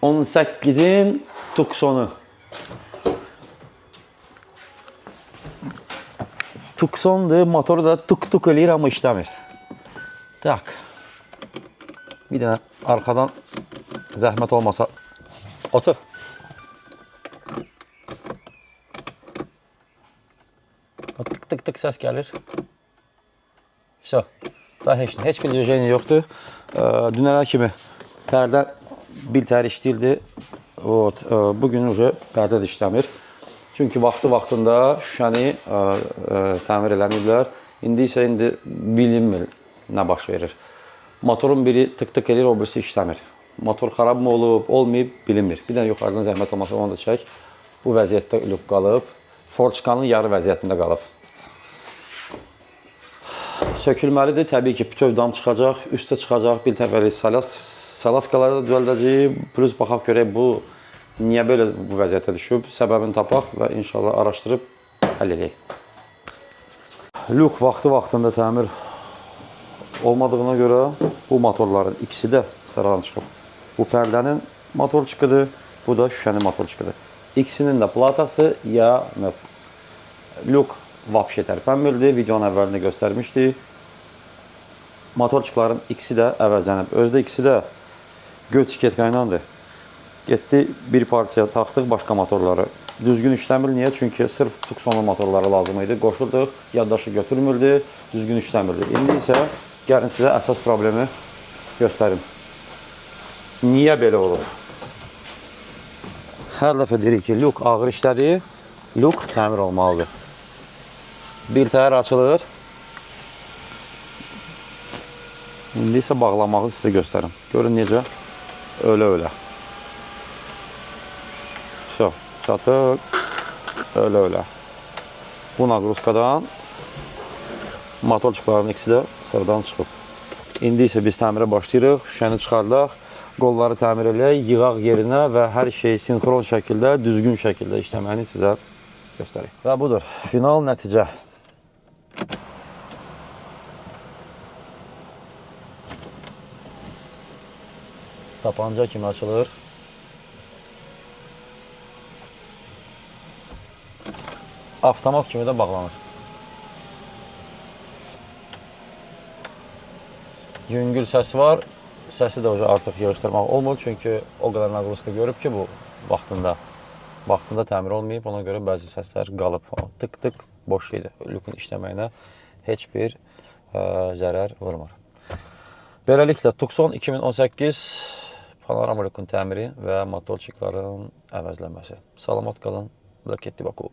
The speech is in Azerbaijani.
2018-in Tucson'u. Tucson'dur, motoru da tuk-tuk eləyir, amma işləmir. Tak. Bir dənə arxadan zəhmət olmasa otur. Tık-tık səs gəlir. Vəsə. Daha heç bir düzeyini yoxdur. Dünələr kimi pərdə bir tər işləyirdi. Bugün pərdə də işləmir. Çünki vaxtında şüşəni təmir eləməyiblər. İndi isə bilinmir nə baş verir. Motorun biri tık-tık edir, o birisi işləmir. Motor xarab mı olub, olmayıb, bilinmir. Bir dənə yuxarıdan zəhmət olmasa onu da çək. Bu vəziyyətdə lük qalıb. Forçkanın yarı vəziyyətində qalıb. Sökülməlidir. Təbii ki, bütöv dam çıxacaq, üstə çıxacaq. Bir təfəli salaskaları da düzəldəcəyik. Plus baxaq görək bu niyə belə bu vəziyyətə düşüb, səbəbini tapaq və inşallah araşdırıb həll edək. Lük vaxtında təmir olmadığına görə bu motorların ikisi də sıradan çıxıb. Bu pərdənin motorçukudur, bu da şüşənin motorçukudur. İkisinin də platası yanıb. Lük vapşe tərpənmirdi, videonun əvvəlində göstərmişdi. Motorçukların ikisi də əvəzlənib. Özdə ikisi də göl çiketka ilandır. Getdi, bir parçaya taxdıq başqa motorları. Düzgün işləmir. Niyə? Çünki sırf Tucson'un motorları lazım idi. Qoşulduq, yaddaşı götürmürdü, düzgün işləmirdi. İndi isə gəlin sizə əsas problemi göstərim. Niyə belə olur? Hər dəfə deyirik ki, lük ağır işlədir, lük təmir olmalıdır. Bir təhər açılır. İndi isə bağlamağı sizə göstərim. Görün necə? Ölə. Çatıq, ölə. Bu naqruzkadan motorçuqların ikisi də sıradan çıxıb. İndi isə biz təmirə başlayırıq, şüşəni çıxardaq, qolları təmir eləyək, yığaq yerinə və hər şey sinxron şəkildə, düzgün şəkildə işləməni sizə göstərək. Və budur, final nəticə. Tapanca kimi açılır. Avtomat kimi də bağlanır. Yüngül səs var. Səsi də artıq yığışdırmaq olmur. Çünki o qədər naqruzka görüb ki, bu vaxtında təmir olmayıb. Ona görə bəzi səslər qalıb. Tık-tık boş idi. Lükün işləməyinə heç bir zərər vurmur. Beləliklə, Tucson 2018 panorama lükün təmiri və motorçikların əvəzlənməsi. Salamat qalın. Blaketli Baku.